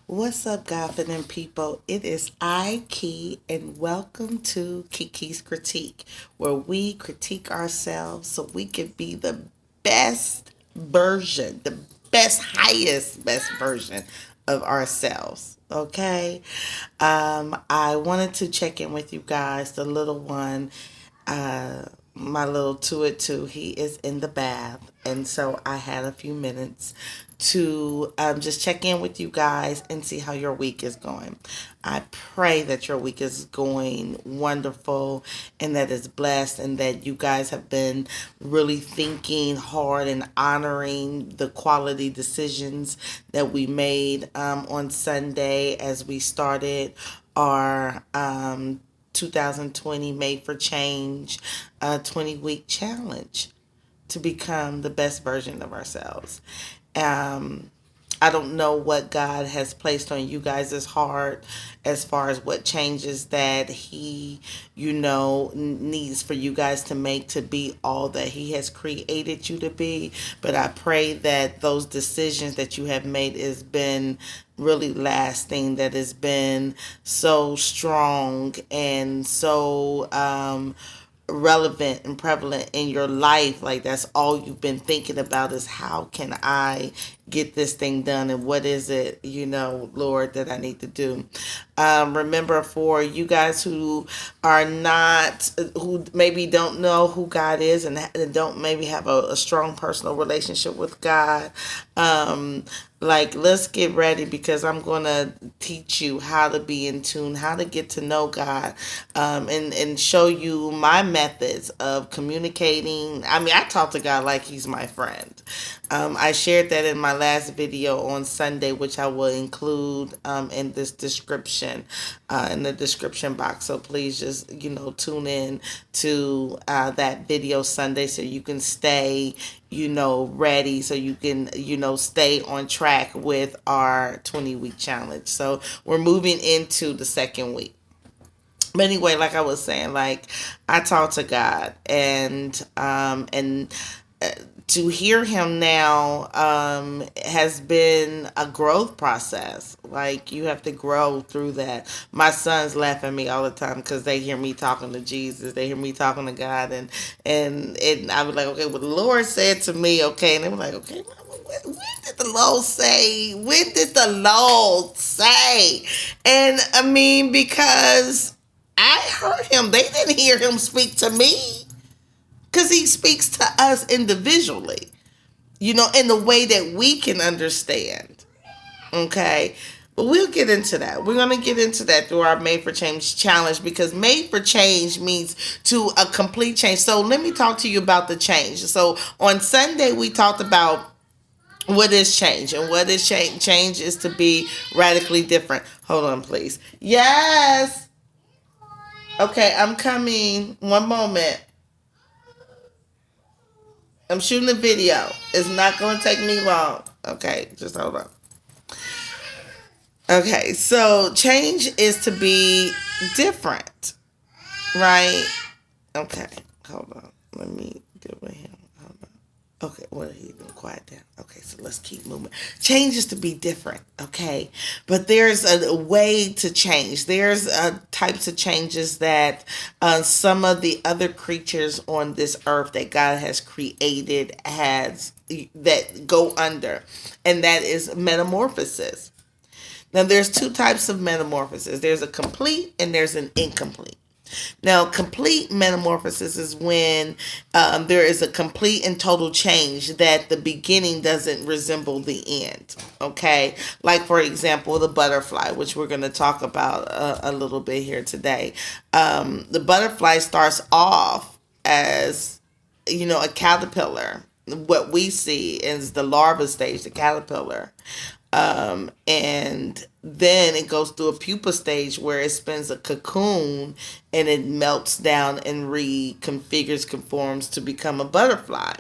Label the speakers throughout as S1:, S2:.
S1: What's up, confident people? It is I, Key, and welcome to Kiki's Critique, where we critique ourselves so we can be the best version, the best version of ourselves. Okay? I wanted to check in with you guys, the little one. My little two at two, he is in the bath, and so I had a few minutes to just check in with you guys and see how your week is going. I pray that your week is going wonderful and that it's blessed, and that you guys have been really thinking hard and honoring the quality decisions that we made on Sunday as we started our 2020 Made for Change 20-week challenge to become the best version of ourselves. Um, I don't know what God has placed on you guys' heart as far as what changes that He, needs for you guys to make to be all that He has created you to be. But I pray that those decisions that you have made has been really lasting, that has been so strong and so relevant and prevalent in your life. Like, that's all you've been thinking about is how can I get this thing done, and what is it, Lord, that I need to do. Remember, for you guys who are not, who maybe don't know who God is, and don't maybe have a strong personal relationship with God, like, let's get ready, because I'm going to teach you how to be in tune, how to get to know God, and show you my methods of communicating. I mean, I talk to God like He's my friend. I shared that in my last video on Sunday, which I will include in this description, in the description box. So please just, tune in to that video Sunday so you can stay, ready, so you can, stay on track with our 20-week challenge. So we're moving into the second week. But anyway, like I was saying, like, I talk to God, and to hear Him now has been a growth process. Like, you have to grow through that. My sons laugh at me all the time because they hear me talking to Jesus, they hear me talking to God, and I was like, okay, well, the Lord said to me, okay, and they were like, okay, Mama, when did the Lord say? When did the Lord say? And I mean, because I heard Him. They didn't hear Him speak to me, because He speaks to us individually, in the way that we can understand. Okay. But we'll get into that. We're going to get into that through our Made for Change challenge, because Made for Change means to a complete change. So let me talk to you about the change. So on Sunday, we talked about what is change, and what is change. Change is to be radically different. Hold on, please. Yes. Okay, I'm coming. One moment. I'm shooting a video. It's not going to take me long. Okay, just hold on. Okay, so change is to be different, right? Okay, hold on. Let me deal with him. Hold on. Okay, well, he's been quiet down. Okay, so let's keep moving. Change is to be different, okay? But there's a way to change. There's types of changes that some of the other creatures on this earth that God has created has that go under, and that is metamorphosis. Now, there's two types of metamorphosis. There's a complete and there's an incomplete. Now, complete metamorphosis is when there is a complete and total change, that the beginning doesn't resemble the end. Okay, like, for example, the butterfly, which we're going to talk about a little bit here today. The butterfly starts off as, a caterpillar. What we see is the larva stage, the caterpillar. And then it goes through a pupa stage where it spins a cocoon and it melts down and reconfigures, conforms to become a butterfly.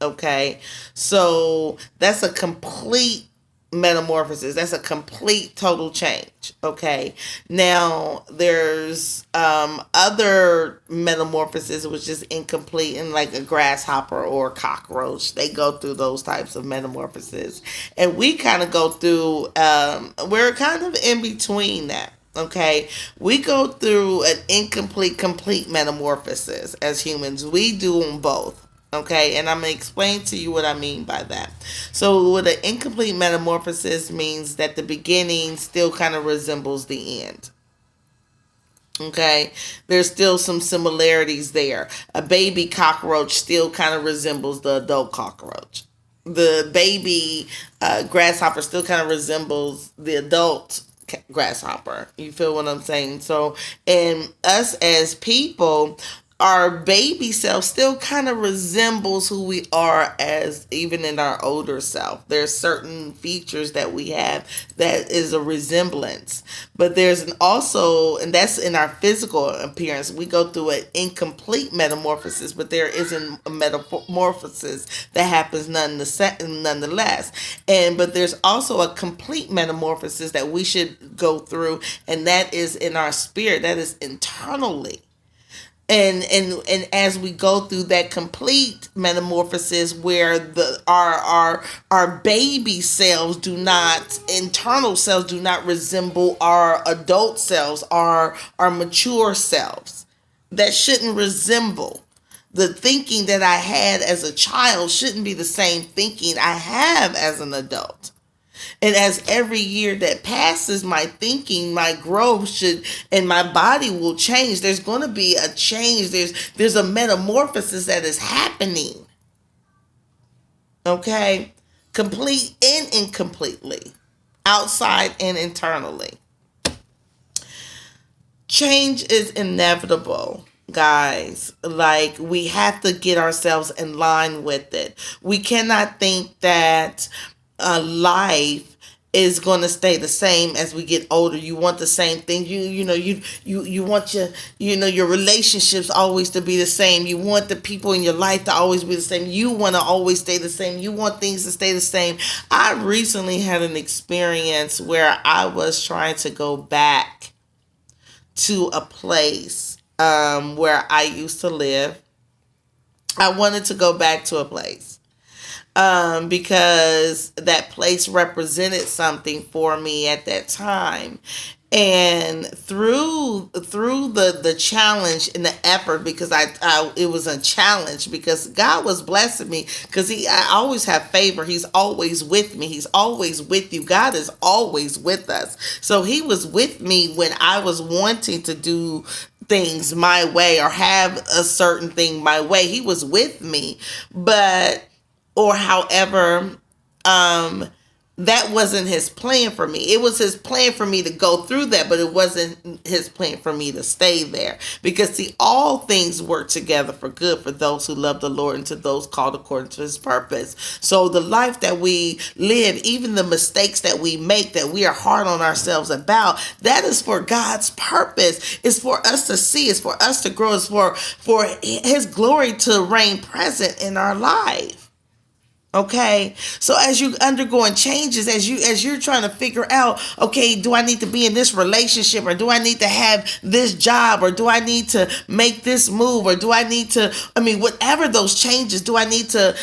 S1: Okay, so that's a complete metamorphosis. That's a complete total change. Okay. Now there's other metamorphosis which is incomplete, and like a grasshopper or a cockroach. They go through those types of metamorphosis. And we kind of go through we're kind of in between that. Okay, we go through an incomplete, complete metamorphosis as humans. We do them both. Okay, and I'm gonna explain to you what I mean by that. So, what an incomplete metamorphosis means that the beginning still kind of resembles the end. Okay, there's still some similarities there. A baby cockroach still kind of resembles the adult cockroach. The baby grasshopper still kind of resembles the adult grasshopper. You feel what I'm saying? So, and us as people, our baby self still kind of resembles who we are as even in our older self. There's certain features that we have that is a resemblance, but there's an also, and that's in our physical appearance. We go through an incomplete metamorphosis, but there isn't a metamorphosis that happens nonetheless. And but there's also a complete metamorphosis that we should go through, and that is in our spirit. That is internally. And as we go through that complete metamorphosis where the our baby selves do not, internal selves do not resemble our adult selves, our mature selves, that shouldn't resemble the thinking that I had as a child shouldn't be the same thinking I have as an adult. And as every year that passes, my thinking, my growth should, and my body will change. There's going to be a change. There's a metamorphosis that is happening. Okay? Complete and incompletely. Outside and internally. Change is inevitable, guys. Like, we have to get ourselves in line with it. We cannot think that life is going to stay the same as we get older. You want the same thing. You want your relationships always to be the same. You want the people in your life to always be the same. You want to always stay the same. You want things to stay the same. I recently had an experience where I was trying to go back to a place where I used to live. I wanted to go back to a place because that place represented something for me at that time. And through the challenge and the effort, because I it was a challenge, because God was blessing me, because I always have favor. He's always with me. He's always with you. God is always with us. So he was with me when I was wanting to do things my way or have a certain thing my way. He was with me, but or however, that wasn't his plan for me. It was his plan for me to go through that, but it wasn't his plan for me to stay there. Because see, all things work together for good for those who love the Lord and to those called according to his purpose. So the life that we live, even the mistakes that we make, that we are hard on ourselves about, that is for God's purpose. It's for us to see. It's for us to grow. It's for his glory to reign present in our life. Okay, so as you undergoing changes, as you're trying to figure out, okay, do I need to be in this relationship, or do I need to have this job, or do I need to make this move, or do I need to, whatever those changes, do I need to,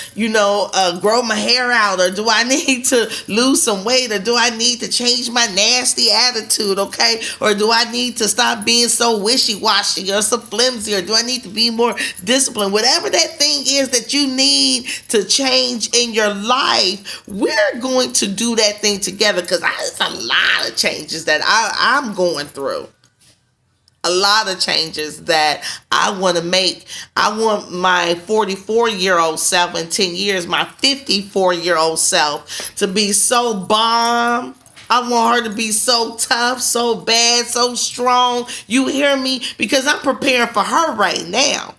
S1: grow my hair out, or do I need to lose some weight, or do I need to change my nasty attitude, okay, or do I need to stop being so wishy-washy or so flimsy, or do I need to be more disciplined? Whatever that thing is that you need to change in your life, we're going to do that thing together, because it's a lot of changes that I'm going through. A lot of changes that I want to make. I want my 44-year-old self in 10 years, my 54-year-old self to be so bomb. I want her to be so tough, so bad, so strong. You hear me? Because I'm preparing for her right now.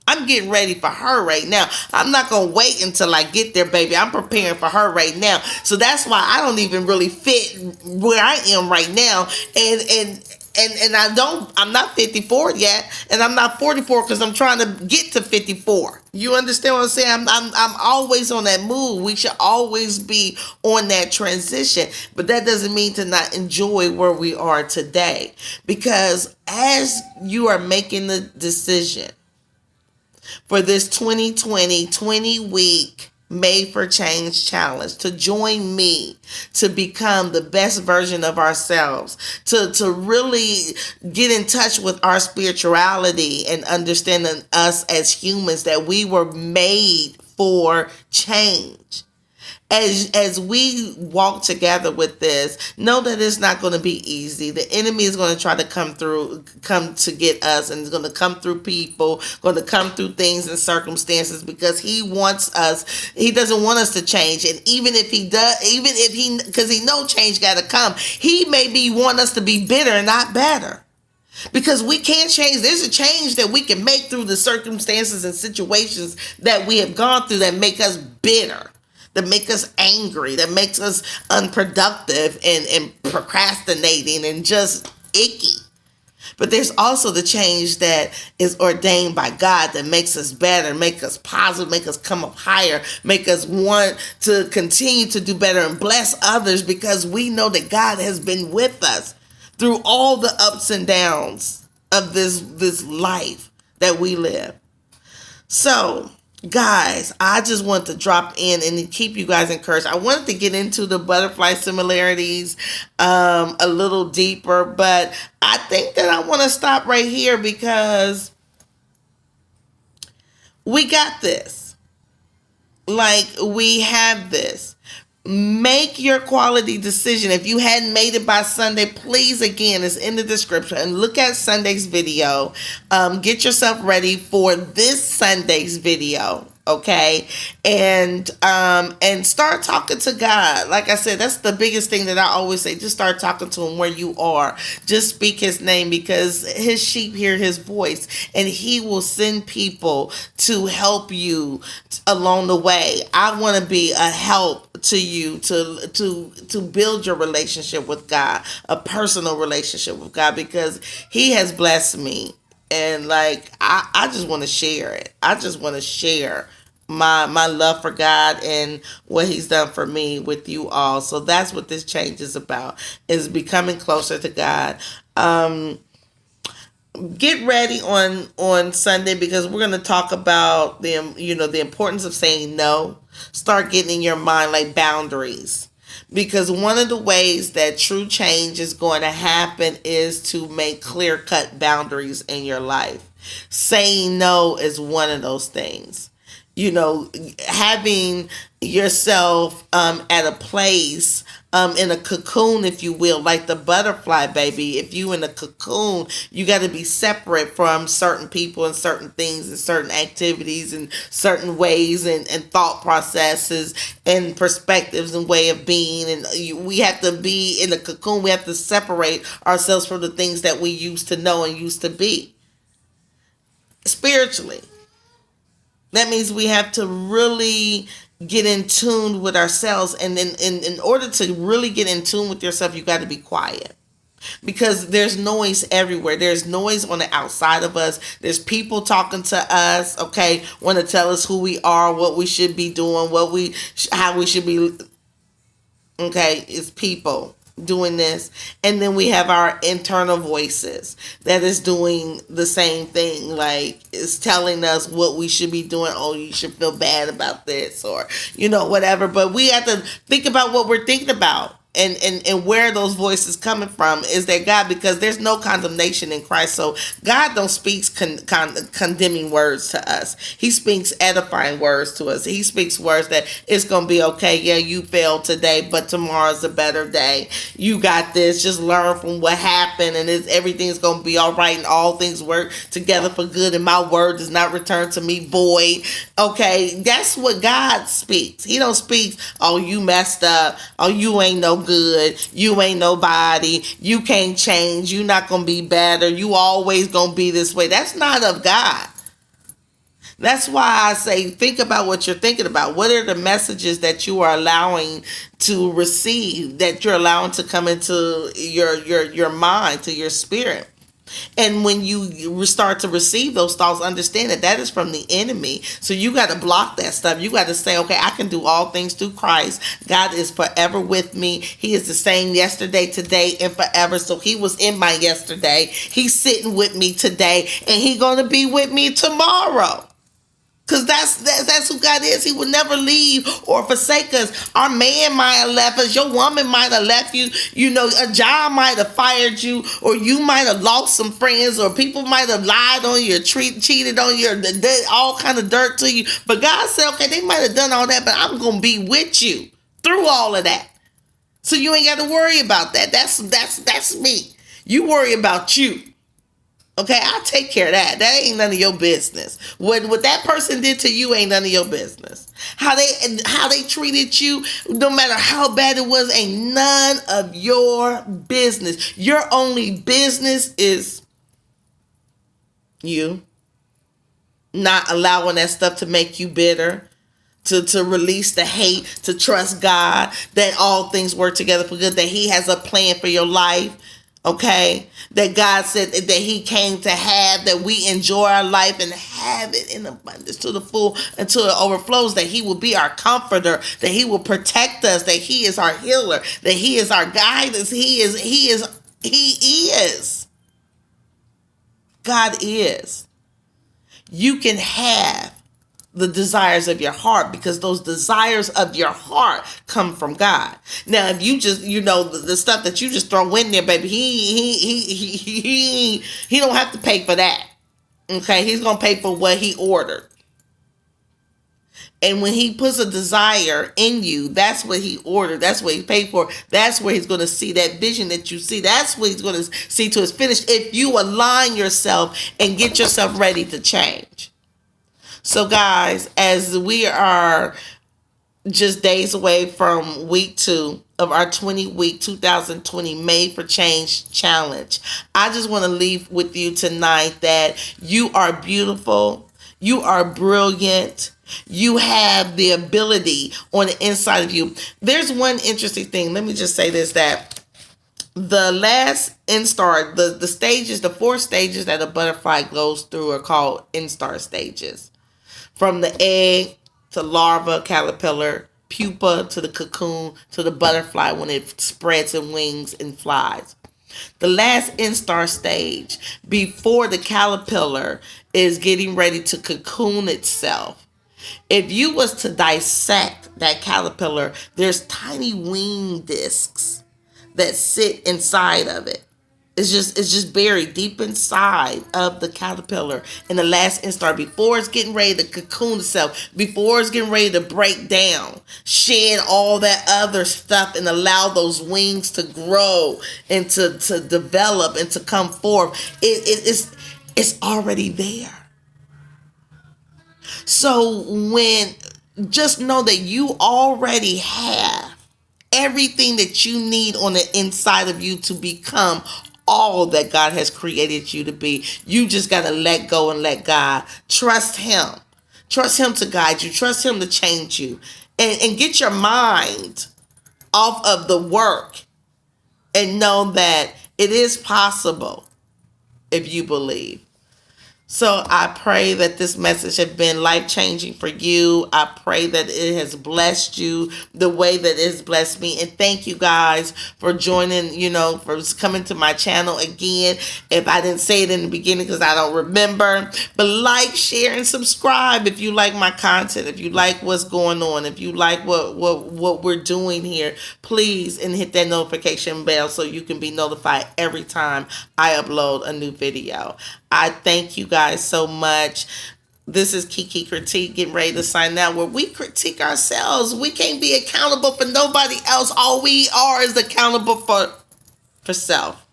S1: I'm getting ready for her right now. I'm not going to wait until I get there, baby. I'm preparing for her right now. So that's why I don't even really fit where I am right now. And and I'm not 54 yet, and I'm not 44 because I'm trying to get to 54. You understand what I'm saying? I'm always on that move. We should always be on that transition, but that doesn't mean to not enjoy where we are today, because as you are making the decision for this 2020 20-week Made for Change challenge, to join me to become the best version of ourselves, to really get in touch with our spirituality and understanding us as humans, that we were made for change. As we walk together with this, know that it's not going to be easy. The enemy is going to try to come to get us, and it's going to come through people, going to come through things and circumstances, because he wants us. He doesn't want us to change. And even if he does, because he know change got to come, he maybe want us to be bitter and not better. Because we can't change. There's a change that we can make through the circumstances and situations that we have gone through that make us bitter, that make us angry, that makes us unproductive and procrastinating and just icky. But there's also the change that is ordained by God that makes us better, make us positive, make us come up higher, make us want to continue to do better and bless others, because we know that God has been with us through all the ups and downs of this life that we live. So, guys, I just want to drop in and keep you guys encouraged. I wanted to get into the butterfly similarities a little deeper, but I think that I want to stop right here, because we got this. Like, we have this. Make your quality decision. If you hadn't made it by Sunday, please, again, it's in the description, and look at Sunday's video. Get yourself ready for this Sunday's video. Okay, and start talking to God. Like I said, that's the biggest thing that I always say. Just start talking to him where you are. Just speak his name, because his sheep hear his voice, and he will send people to help you along the way. I want to be a help to you to build your relationship with God, a personal relationship with God, because he has blessed me. And like, I just want to share it. I just want to share my love for God and what he's done for me with you all. So that's what this change is about, is becoming closer to God. Get ready on Sunday, because we're going to talk about the importance of saying no. Start getting in your mind like boundaries. Because one of the ways that true change is going to happen is to make clear-cut boundaries in your life. Saying no is one of those things. Having yourself at a place, in a cocoon, if you will, like the butterfly, baby. If you in a cocoon, you got to be separate from certain people and certain things and certain activities and certain ways and thought processes and perspectives and way of being. And we have to be in a cocoon. We have to separate ourselves from the things that we used to know and used to be. Spiritually. That means we have to really get in tune with ourselves. And in order to really get in tune with yourself, you got to be quiet. Because there's noise everywhere. There's noise on the outside of us. There's people talking to us, okay, want to tell us who we are, what we should be doing, how we should be. Okay, it's people doing this. And then we have our internal voices that is doing the same thing. Like, it's telling us what we should be doing. Oh, you should feel bad about this, or whatever. But we have to think about what we're thinking about. And where those voices coming from. Is that God? Because there's no condemnation in Christ. So God don't speak condemning words to us. He speaks edifying words to us. He speaks words that it's going to be okay. Yeah, you failed today, but tomorrow's a better day. You got this. Just learn from what happened, and everything's going to be all right, and all things work together for good, and my word does not return to me void. Okay, that's what God speaks. He don't speak, oh, you messed up. Oh, you ain't no good, you ain't nobody, you can't change, you not gonna be better, you always gonna be this way. That's not of God. That's why I say think about what you're thinking about. What are the messages that you are allowing to receive, that you're allowing to come into your mind, to your spirit? And when you start to receive those thoughts, understand that that is from the enemy. So you got to block that stuff. You got to say, okay, I can do all things through Christ. God is forever with me. He is the same yesterday, today, and forever. So he was in my yesterday. He's sitting with me today, and he's going to be with me tomorrow. Because that's who God is. He will never leave or forsake us. Our man might have left us. Your woman might have left you. You know, a job might have fired you. Or you might have lost some friends. Or people might have lied on you. Cheated on you. Or did all kind of dirt to you. But God said, okay, they might have done all that. But I'm going to be with you through all of that. So you ain't got to worry about that. That's me. You worry about you. Okay, I'll take care of that. That ain't none of your business. What that person did to you ain't none of your business. How they treated you, no matter how bad it was, ain't none of your business. Your only business is you. Not allowing that stuff to make you bitter. To release the hate, to trust God, that all things work together for good, that he has a plan for your life. Okay, that God said that he came to have, that we enjoy our life and have it in abundance to the full until it overflows, that he will be our comforter, that he will protect us, that he is our healer, that he is our guidance. He is. God is. You can have the desires of your heart, because those desires of your heart come from God. Now, if you just, the stuff that you just throw in there, baby, he don't have to pay for that. Okay, he's gonna pay for what he ordered. And when he puts a desire in you, that's what he ordered. That's what he paid for. That's where he's going to see that vision that you see. That's what he's going to see to its finish if you align yourself and get yourself ready to change. So guys, as we are just days away from week 2 of our 20-week 2020 Made for Change challenge, I just want to leave with you tonight that you are beautiful, you are brilliant, you have the ability on the inside of you. There's one interesting thing. Let me just say this, that the last instar, the stages, the 4 stages that a butterfly goes through are called instar stages. From the egg to larva, caterpillar, pupa to the cocoon to the butterfly when it spreads its wings and flies. The last instar stage before the caterpillar is getting ready to cocoon itself. If you was to dissect that caterpillar, there's tiny wing discs that sit inside of it. It's just buried deep inside of the caterpillar in the last instar before it's getting ready to cocoon itself, before it's getting ready to break down, shed all that other stuff and allow those wings to grow and to develop and to come forth. It's already there. So just know that you already have everything that you need on the inside of you to become all that God has created you to be. You just got to let go and let God. Trust him. Trust him to guide you. Trust him to change you. And get your mind off of the work and know that it is possible if you believe. So I pray that this message has been life-changing for you. I pray that it has blessed you the way that it has blessed me. And thank you guys for joining, for coming to my channel again. If I didn't say it in the beginning because I don't remember. But like, share, and subscribe if you like my content. If you like what's going on. If you like what we're doing here. Please, and hit that notification bell so you can be notified every time I upload a new video. I thank you guys so much. This is Kiki Critique, getting ready to sign out, where we critique ourselves. We can't be accountable for nobody else. All we are is accountable for self.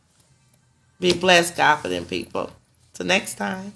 S1: Be blessed, God, for them people. Till next time.